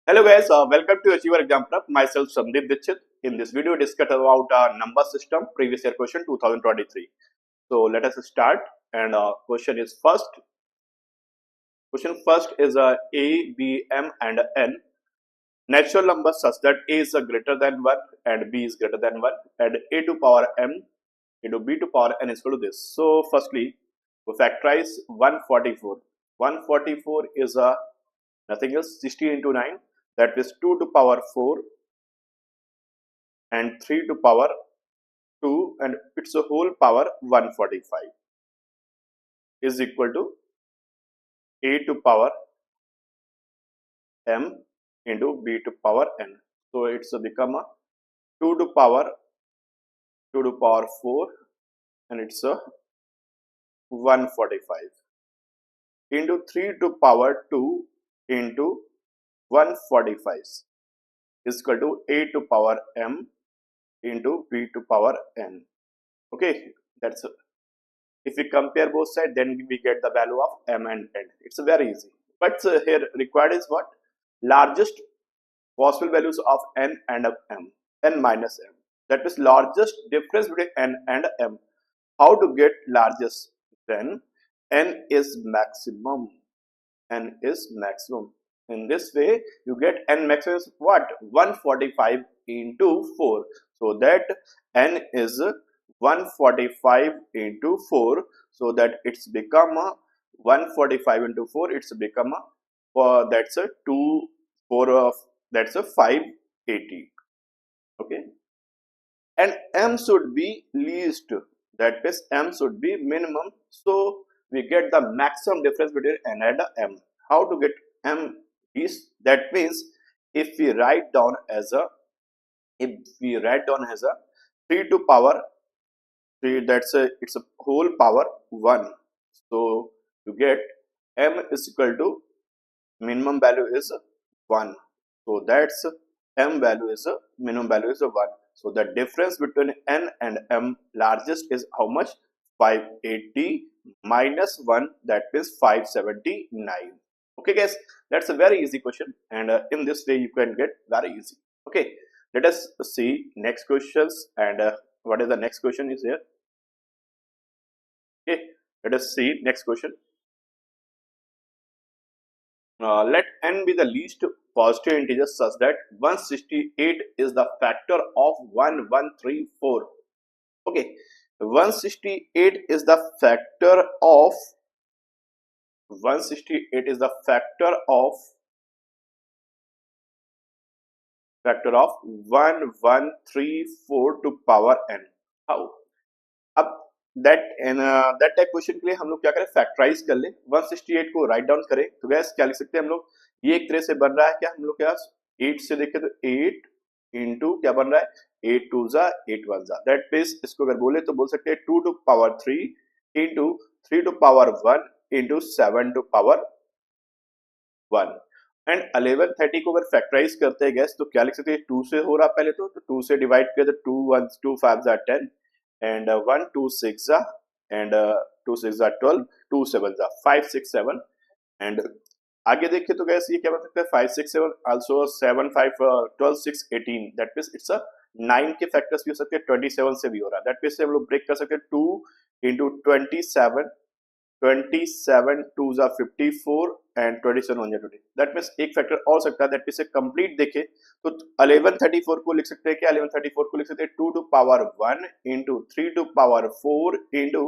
Hello guys, welcome to Achiever Exam Prep. Myself Sandeep Dixit. In this video, discuss about number system previous year question 2023. So let us start. And question first is A, B, M, and N. Natural numbers such that A is greater than 1 and B is greater than 1 and A to power M into B to power N is equal to this. So firstly, we factorize 144. 144 is nothing else 16 into 9, that is 2 to power 4 and 3 to power 2 and its a whole power 145 is equal to A to power M into B to power N. So it's become a 2 to power 4 and it's a 145 into 3 to power 2 into 145 is equal to A to power M into B to power N. Okay, that's it. If we compare both sides, then we get the value of M and N. It's very easy. But here required is what? Largest possible values of N and of M. N minus M. That is largest difference between N and M. How to get largest? Then N is maximum. N is maximum. In this way, you get N maximum is what? 145 into 4. So that N is 145 into 4. So that it's become a 145 into 4. It's become a that's a 2 4 of that's a 580. Okay, and M should be least. That is M should be minimum. So we get the maximum difference between N and M. How to get M is, that means if we write down as a 3 to power 3, that's a it's a whole power 1. So you get M is equal to minimum value is 1. So that's M value is minimum value is 1. So the difference between N and M largest is how much? 580 minus 1, that is 579. Okay guys, that's a very easy question, and in this way you can get very easy. Okay, let us see next questions, and what is the next question is here. Okay, let us see next question. Let N be the least positive integer such that 168 is the factor of 1134. Okay, 168 is the factor of 1134 to power n. How? अब that type question के लिए हम लोग क्या करें, factorise कर ले, 168 को राइट डाउन करें तो गैस क्या लिख सकते हैं हम लोग, ये एक तरह से बन रहा है क्या हम लोग के पास 8 से देखें तो 8 इंटू क्या बन रहा है 8 टू जा 8 वन जा, दैट मींस इसको अगर बोले तो बोल सकते हैं 2 to power 3 into 3 to power 1 into 7 to power 1 and 1130 को अगर फैक्टराइज करते हैं गैस तो क्या लिख सकते हैं, 2 से हो रहा पहले तो 2 से डिवाइड किया तो 2 1 2 5 जा 10 and 1 2 6 and 2 6 12 2 7 5 6 7 and आगे देखिए तो गैस ये क्या बन सकता है 5 6 7 also 7 5 12 6 18, that means it's a 9 के फैक्टर्स भी हो सकते हैं, 27 से भी हो रहा है, दैट मींस हम लोग ब्रेक कर सकते हैं 2 into 27 27 2 54 and 27 1 20, दैट मींस एक फैक्टर और सकता है, दैट मींस कंप्लीट देखे तो 1134 को लिख सकते हैं क्या, 1134 को लिख सकते हैं 2 to power 1 into 3 to power 4 into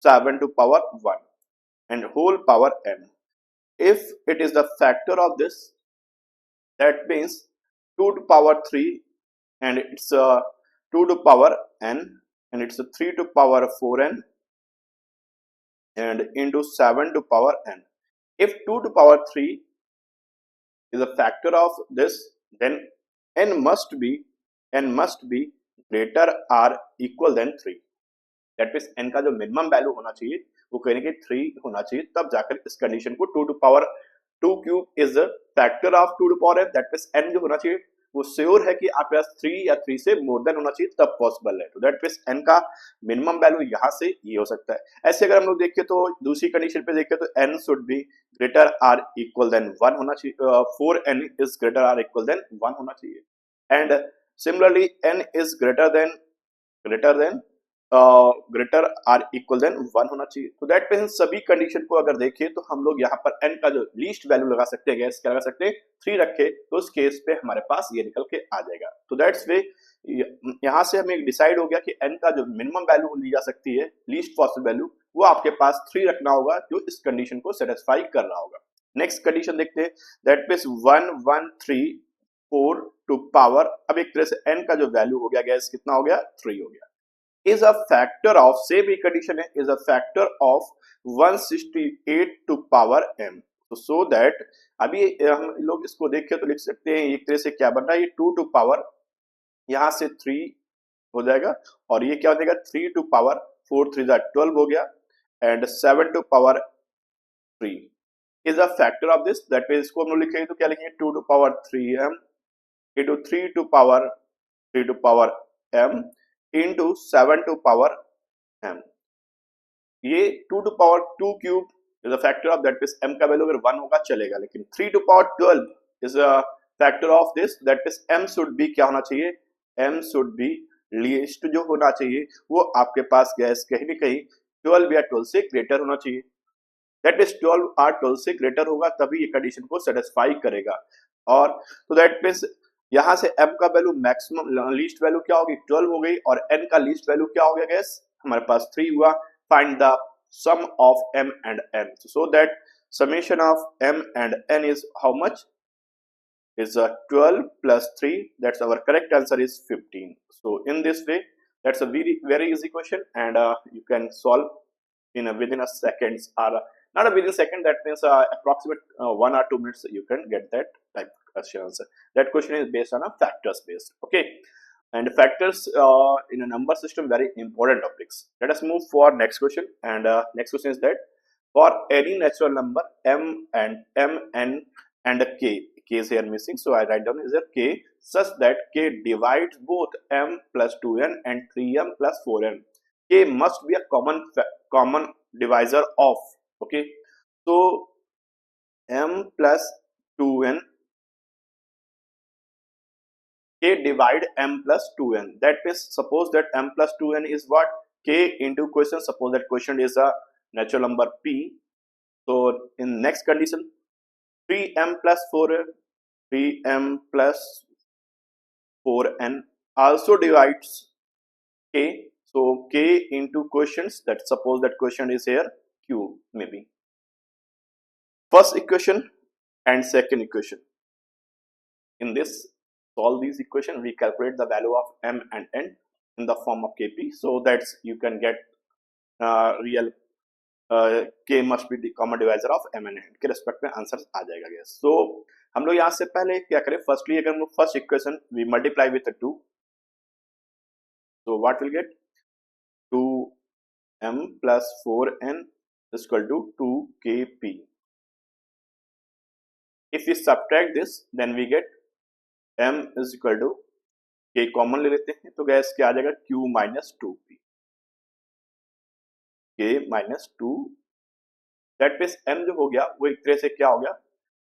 7 to power 1 and whole power n. If it is the factor of this, that means 2 to power 3 and it's 2 to power n and it's 3 to power 4n and into 7 to power n. If 2 to power 3 is a factor of this, then n must be greater or equal than 3. That means n का जो minimum value होना चाहिए वो कहीं ना कहीं 3 होना चाहिए, तब जाकर इस कंडीशन को 2 to power 2 cube is the factor of 2 to power n, that means n जो होना चाहिए वो श्योर है कि आपके पास 3 या 3 से मोर देन होना चाहिए तब पॉसिबल है। तो दैट मींस n का मिनिमम वैल्यू यहाँ से ये हो सकता है। ऐसे अगर हम लोग देखें तो दूसरी कंडीशन पे देखें तो n should be greater or equal than 1 होना चाहिए, 4n is greater or equal than 1 होना चाहिए। And similarly n is greater than greater or equal than 1 होना चाहिए। तो दैट मींस सभी कंडीशन को अगर देखें तो हम लोग यहाँ पर n का जो लीस्ट वैल्यू लगा सकते हैं, गैस क्या लगा सकते हैं, 3 रखे तो उस केस पे हमारे पास ये निकल के आ जाएगा। तो दैट्स वे यहाँ से हमें डिसाइड हो गया कि n का जो मिनिमम वैल्यू ली जा सकती है, लीस्ट पॉसिबल वैल्यू, वो आपके पास 3 रखना होगा जो इस कंडीशन को सेटिस्फाई कर रहा होगा। नेक्स्ट कंडीशन देखते हैं, दैट मींस 1 1 3 4 टू पावर, अब एक तरह से n का जो वैल्यू हो गया गैस कितना हो गया, 3 हो गया, is a factor of, same condition है, is a factor of 168 to power m। तो so that अभी हम लोग इसको देखें तो लिख सकते हैं एक तरह से क्या बन रहा है, ये 2 टू पावर यहाँ से 3 हो जाएगा और ये क्या हो जाएगा 3 टू पावर 4 3 12 हो गया and 7 to power 3 is a factor of this, that means इसको हम लोग लिखेंगे तो क्या लिखेंगे 2 to power 3m into 3 to power m into 7 to power m। ये 2 to power 2 cube is a factor of, that means m का value अगर 1 होगा चलेगा, लेकिन 3 to power 12 is a factor of this, that means m should be क्या होना चाहिए, m should B least जो होना चाहिए वो आपके पास गैस कहीं न कहीं 12 या 12 से ग्रेटर होना चाहिए। दैट मींस 12 और 12 से ग्रेटर होगा तभी ये कंडीशन को सेटिस्फाई करेगा। और तो दैट मींस यहाँ से m का वैल्यू मैक्सिमम लीस्ट वैल्यू क्या होगी 12 हो गई और n का लीस्ट वैल्यू क्या हो गया गैस, हमारे पास 3 हुआ। Find the sum of m and n, so that summation of m and n is how much, is 12 plus 3, that's our correct answer is 15। so in this way that's a very easy question and you can solve in within a seconds or not a within a second, that means approximate 1 or 2 minutes you can get that type of question answer। that question is based on a factors based, okay, and factors in a number system very important topics। let us move for next question and next question is that for any natural number m n and k is here missing, so I write down is a k such that k divides both m plus 2n and 3m plus 4n, k must be a common divisor of, okay, so m plus 2n, k divide m plus 2n, that means suppose that m plus 2n is what, k into question, suppose that question is a natural number p, so in next condition 3m plus 4n, 3m plus 4n also divides k, so k into quotients, that suppose that quotient is here q, maybe first equation and second equation, in this solve these equation, we calculate the value of m and n in the form of kp, so that you can get real k must be the common divisor of m and n के respect में answer आ जाएगा gas. सो हम लोग यहाँ से पहले क्या करें, फर्स्टली अगर हम लोग first equation we multiply with 2, so what will get 2m plus 4n is equal to 2kp, if we subtract this then we get m is equal to k common ले लेते हैं तो गैस क्या आ जाएगा q minus 2p, k minus 2, that means m जो हो गया वो एक तरह से क्या हो गया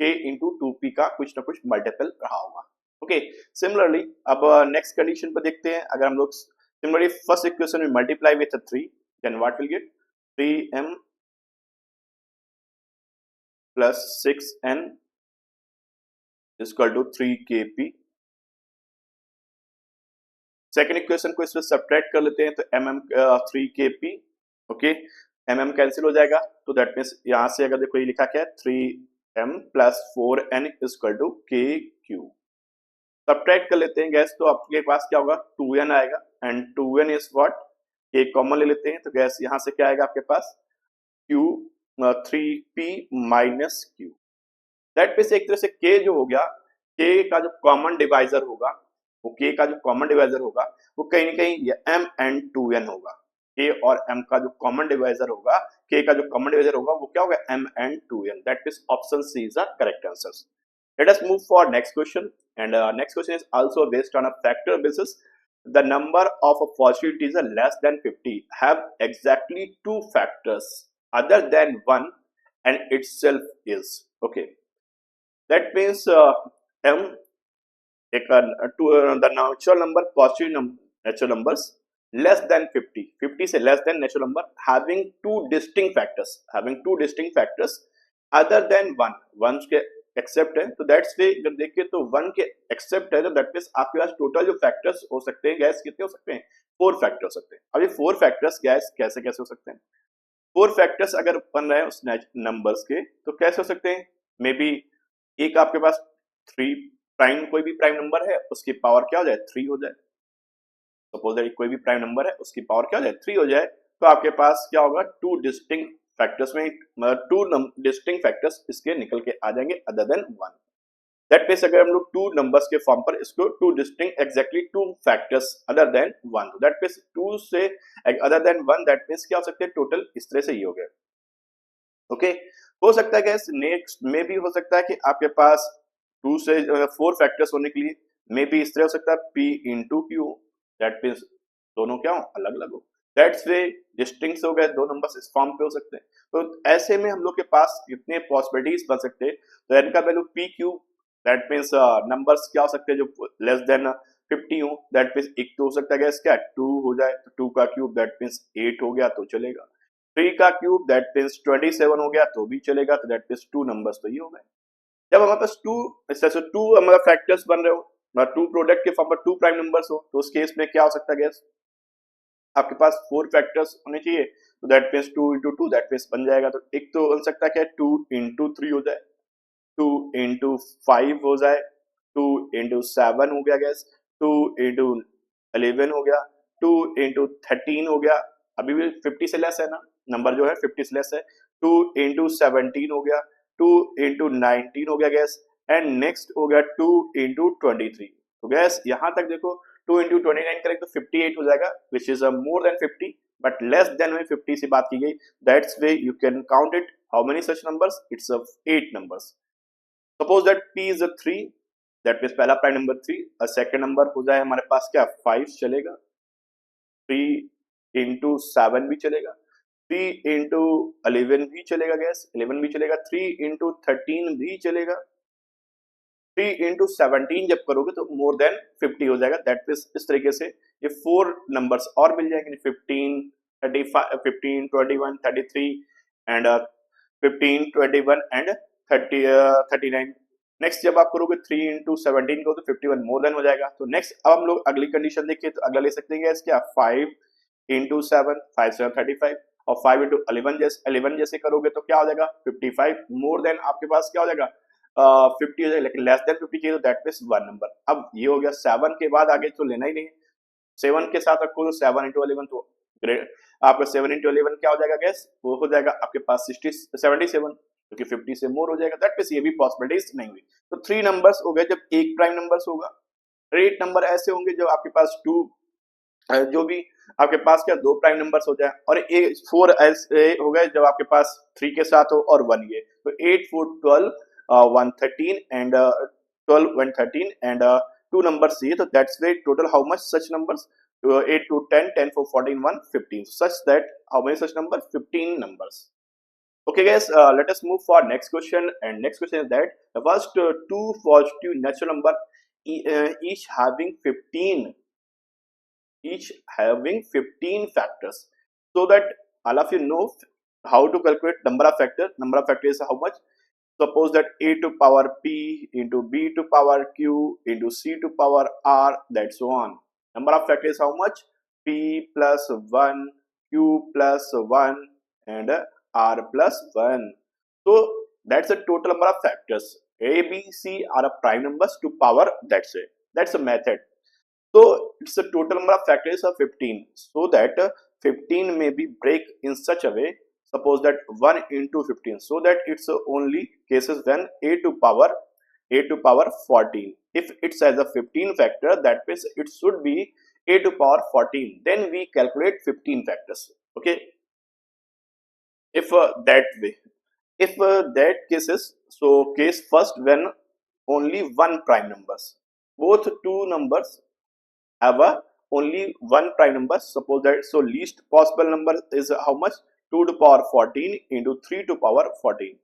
k into 2p का कुछ ना कुछ मल्टीपल रहा होगा, ओके। सिमिलरली अब नेक्स्ट कंडीशन पर देखते हैं, अगर हम लोग सिमिलरली फर्स्ट इक्वेशन में multiply with 3 then what will get 3m plus 6n is equal to 3kp, second equation को इसमें सब्ट्रैक्ट कर लेते हैं तो mm 3kp, okay, mm cancel हो जाएगा, तो दैट मींस यहाँ से अगर देखो ये लिखा क्या है 3m plus 4n is equal to kq, subtract कर लेते हैं गैस, तो आपके पास क्या होगा 2n आएगा and 2n is what, k common ले लेते हैं तो गैस यहाँ से क्या आएगा आपके पास q 3p minus q, that means एक तरह से k जो हो गया, k का जो कॉमन डिवाइजर होगा वो k का जो कॉमन डिवाइजर होगा वो कहीं ना कहीं ये m and 2n होगा, k और m का जो कॉमन डिवाइजर होगा, k का जो कॉमन डिवाइजर होगा वो क्या होगा m and 2n, that means option C is the correct answer. Let us move for next question And next question is also based on a factor basis. The number of possibilities are less than 50 have exactly two factors other than one and itself is okay. That means m the natural number positive natural numbers less than 50, 50 से less than natural number having two distinct factors other than one, one के accept है तो that's way जब देखिए तो one के accept है तो दैट मींस आपके पास टोटल जो फैक्टर्स हो सकते हैं गैस कितने हो सकते हैं, फोर फैक्टर हो सकते हैं. अब ये फोर फैक्टर्स गैस कैसे कैसे हो सकते हैं, फोर फैक्टर्स अगर बन रहे हैं उस नंबर्स के तो कैसे हो सकते हैं, मे बी एक आपके पास थ्री प्राइम कोई भी प्राइम नंबर है उसकी पावर क्या हो जाए थ्री हो जाए. सपोज दैट कोई भी प्राइम नंबर है उसकी पावर क्या हो जाए थ्री हो जाए तो आपके पास क्या होगा टू डिस्टिंक्ट फैक्टर्स में टू डिस्टिंक्ट फैक्टर्स इसके निकल के आ जाएंगे other than one. That means अगर हम लोग टू नंबर्स के फॉर्म पर इसको two distinct exactly two factors other than one, that means two से other than one, that means क्या हो सकते हैं टोटल इस तरह से ही हो गया. ओके हो सकता है गैस नेक्स्ट में भी हो सकता है कि आपके पास टू से फोर फैक्टर्स होने के लिए मे बी इस तरह हो सकता है p into Q, that means दोनों क्या हो अलग अलग हो, दैट्स वे डिस्टिंक्ट हो गए दो नंबर्स इस फॉर्म पे हो सकते हैं. तो ऐसे में हम लोग के पास कितने पॉसिबिलिटीज बन सकते हैं तो n का value p Q, that means numbers क्या हो सकते हैं जो लेस देन 50 हो, दैट मीन्स एक तो हो सकता है गैस क्या टू हो जाए तो टू का क्यूब दैट मीन्स 8 हो गया तो चलेगा, 3 का क्यूब दैट मीन्स 27 हो गया तो भी चलेगा, तो दैट मीन्स टू नंबर्स तो ये हो गए. जब हमारे पास टू ऐसे टू हमारा फैक्टर्स बन रहे हो टू प्रोडक्ट के फॉर्म पर टू प्राइम नंबर्स हो तो उस केस में क्या हो सकता है गैस आपके पास फोर फैक्टर्स होने चाहिए तो that means two into two that means बन जाएगा. तो एक तो बन सकता है क्या टू इंटू थ्री हो जाए, टू इंटू फाइव हो जाए, टू इंटू सेवन हो गया गैस, टू इंटू 11 हो गया, टू इंटू 13 हो गया, अभी भी 50 से लेस है ना नंबर जो है 50 से लेस है, टू इंटू 17 हो गया, टू इंटू 19 हो गया गैस, एंड नेक्स्ट हो गया टू इंटू 23. तो गैस यहाँ तक देखो टू इंटू 29 करें तो 58 हो जाएगा which is more than 50 but less than में 50 से बात की गई, that's way you can count it how many such numbers, it's 8 numbers. Suppose that p is 3, that means पहला प्राइम नंबर 3, और सेकंड नंबर हो जाए हमारे पास क्या 5 चलेगा, 3 इंटू 7 भी चलेगा, 3 इंटू 11 भी चलेगा गैस 11 भी चलेगा, 3 इंटू 13 भी चलेगा, 3 इंटू 17 जब करोगे तो मोर देन 50 हो जाएगा. दैट मीन्स इस तरीके से ये फोर नंबर्स और मिल जाएंगे 15 35 15 21 33 एंड 15 21 एंड 39. नेक्स्ट जब आप करोगे 3 इंटू 17 को तो 51 मोर देन हो जाएगा. तो नेक्स्ट अब हम लोग अगली कंडीशन देखिए तो अगला ले सकते हैं क्या 5 इंटू 7 5 7 35 और 5 इंटू 11 जैसे करोगे तो क्या हो जाएगा 55 मोर देन आपके पास क्या हो जाएगा 50 हो जाएगा, लेकिन लेस देन 50 चाहिए तो दैट मींस वन नंबर. अब ये हो गया 7 के बाद आगे तो लेना ही नहीं है, 7 के साथ रखो तो 7 इंटू 11 तो ग्रेट आपका 7 इंटू 11 क्या हो जाएगा गैस वो हो जाएगा आपके पास 77 क्योंकि 50 से मोर हो जाएगा. दैट मींस ये भी पॉसिबिलिटीज नहीं हुई. तो थ्री नंबर्स हो गए जब एक प्राइम नंबर्स होगा, 8 नंबर ऐसे होंगे जब आपके पास टू जो भी आपके पास क्या दो प्राइम नंबर्स हो जाए, और एक 4 ऐसे हो गए जब आपके पास 3 के साथ हो और 1 ये तो 8 4 12 113 एंड 12 113 एंड टू नंबर्स ये तो that's way total how much such numbers 8 to 10 10 4 14 1 15 such that how many such numbers 15 numbers. Okay guys, let us move for next question, and next question is that the first two positive natural number each having 15 factors, so that all of you know how to calculate number of factor. Number of factor is how much, suppose that a to power p into b to power q into c to power r, that so on. Number of factor is how much, p plus 1 q plus 1 and r plus 1. So that's the total number of factors. A, b, c are a prime numbers to power, that's it, that's a method. So it's the total number of factors of 15, so that 15 may be break in such a way, suppose that 1 into 15, so that it's only cases when a to power 14. If it's as a 15 factor, that means it should be a to power 14, then we calculate 15 factors. Okay, if that way, if that cases, so case first when only one prime numbers, both two numbers have a only one prime number. Suppose that, so least possible number is how much? 2 to power 14 into 3 to power 14.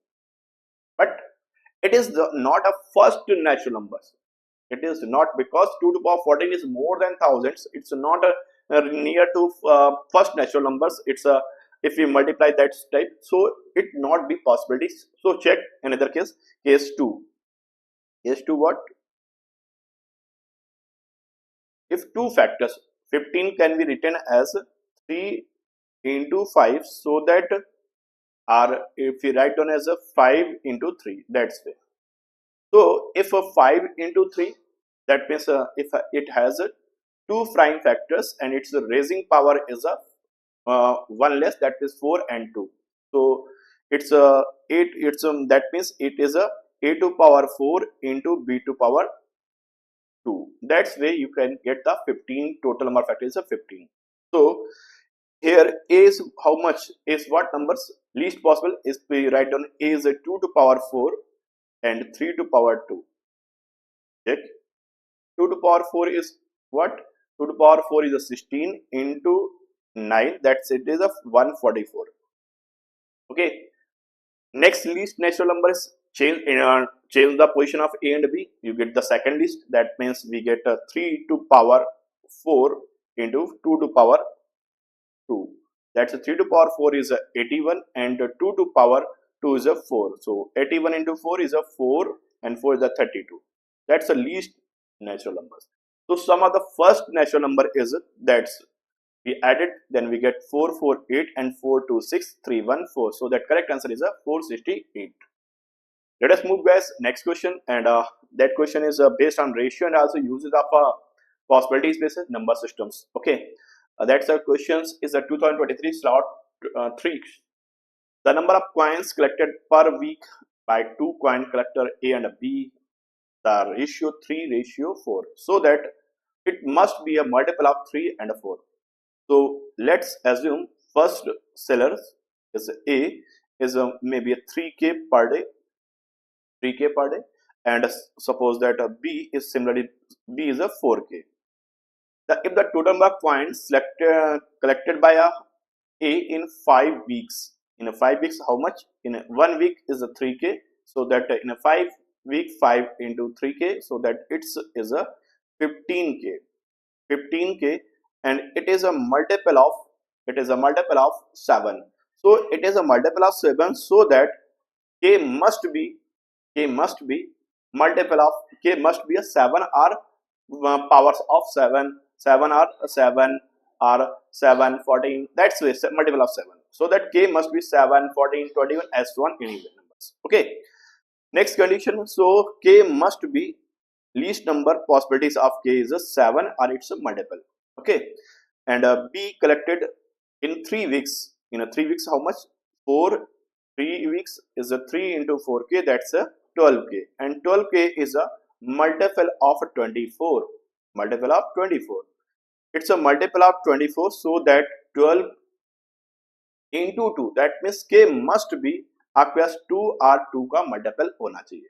But it is not a first natural numbers. It is not, because 2 to power 14 is more than thousands. It's not near to first natural numbers. It's a, if we multiply that type, so it not be possibilities. So check another case, case 2. Case 2 what? If two factors 15 can be written as 3 into 5, so that are, if we write down as a 5 into 3, that's way. So if a 5 into 3, that means if it has two prime factors and its raising power is a one less, that is 4 and 2. So it's a 8. It's that means it is a a to power 4 into b to power 2. That's way you can get the 15 total number of factors is a 15. So here a is how much, is what numbers least possible is, we write down a is a 2 to power 4 and 3 to power 2. Check. 2 to power 4 is what? 2 to power 4 is a 16 into 9, that's it is a 144. Okay. Next least natural number is change the position of a and b, you get the second least. That means we get a 3 to power 4 into 2 to power 2. That's a 3 to power 4 is a 81 and 2 to power 2 is a 4. So 81 into 4 is a 4 and 4 is a 32. That's the least natural numbers. So sum of the first natural number is, that's we added, then we get 448 and 426 314. So that correct answer is a 468. Let us move guys next question, and that question is based on ratio and also uses of possibilities based number systems. Okay, that's our questions is a 2023 slot 3. The number of coins collected per week by two coin collector A and B, the ratio 3:4, so that it must be a multiple of 3 and 4. So let's assume first seller is A is maybe a 3k per day, 3k per day, and suppose that B is similarly, B is a 4k. If the total number of coins collected by a in 5 weeks, in a 5 weeks how much? In a 1 week is a 3k, so that in a 5 week 5 into 3k, so that it's is a 15k, 15k, and it is a multiple of, it is a multiple of 7. So it is a multiple of 7, so that k must be multiple of, k must be a 7 or powers of 7, 7 or 7 or 7 14, that's way multiple of 7, so that k must be 7 14 21 as one in even numbers. Okay, next condition, so k must be least number possibilities of k is a 7 or it's a multiple. Okay, and B collected in 3 weeks. In a 3 weeks how much? 4. 3 weeks is a 3 into 4k, that's a 12k, and 12k is a multiple of 24, multiple of 24. It's a multiple of 24, so that 12 into 2, that means k must be across 2 or 2 का multiple होना चाहिए.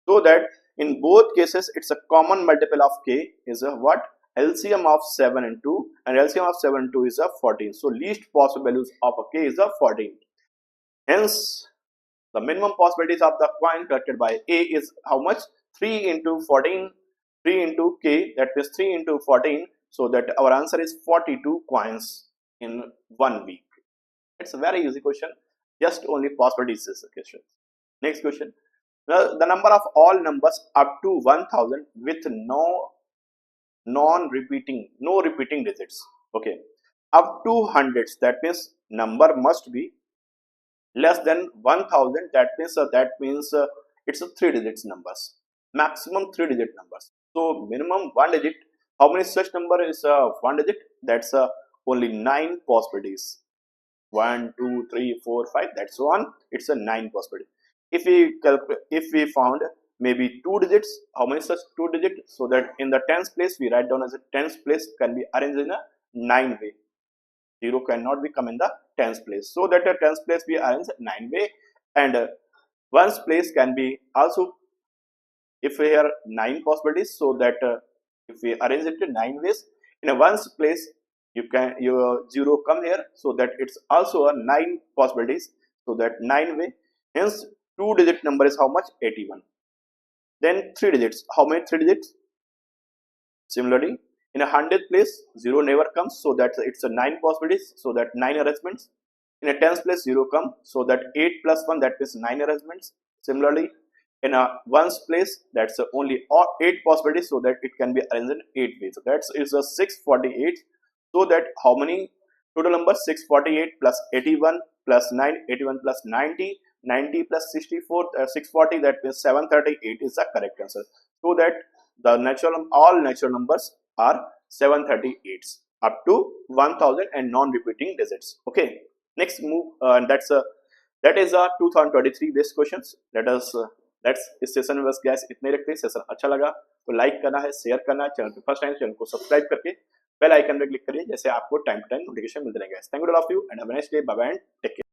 So that in both cases it's a common multiple of k is a what? LCM of 7 and 2, and LCM of 7 and 2 is a 14. So least possible values of a k is a 14. Hence the minimum possibilities of the coin collected by A is how much? 3 into 14, 3 into k, that is 3 into 14, so that our answer is 42 coins in 1 week. It's a very easy question, just only possibilities is the question. Next question, the number of all numbers up to 1000 with no repeating digits. Okay, up to hundreds, that means number must be less than 1000, that means it's a 3 digits numbers, maximum 3 digit numbers. So minimum 1 digit, how many such number is 1 digit? That's only 9 possibilities. 1 2 3 4 5, that's one, it's a 9 possibility. If we found maybe 2 digits, how many such 2 digits? So that in the tens place we write down as a tens place can be arranged in a 9 way. 0 cannot be come in the tens place, so that a tens place we arrange 9 way, and ones place can be also, if we have 9 possibilities, so that if we arrange it in 9 ways, in a ones place your 0 come here, so that it's also a 9 possibilities, so that 9 way, hence 2 digit number is how much? 81. Then 3 digits, how many 3 digits? Similarly, in a 100th place 0 never comes, so that it's a 9 possibilities, so that 9 arrangements. In a 10th place 0 come, so that 8 plus 1, that is 9 arrangements. Similarly, in a ones place, that's only 8 possibilities, so that it can be arranged in 8 ways. So that is a 648. So that how many total number? 648 plus 81 plus 9, 81 plus 90, 90 plus 64, 640, that means 738 is the correct answer. So that the all natural numbers are 738s up to 1000 and non-repeating digits. Okay, next move, that is a 2023 best questions. Let's इस session में बस gas इतने रखते हैं. Session अच्छा लगा तो like करना है, शेयर करना है, चैनल पे फर्स्ट टाइम चैनल को सब्सक्राइब करके बेल आइकन पे क्लिक करिए, जैसे आपको टाइम टू टाइम नोटिफिकेशन मिलते रहेंगे. Thank you all of you and have a nice day. Bye bye and take care.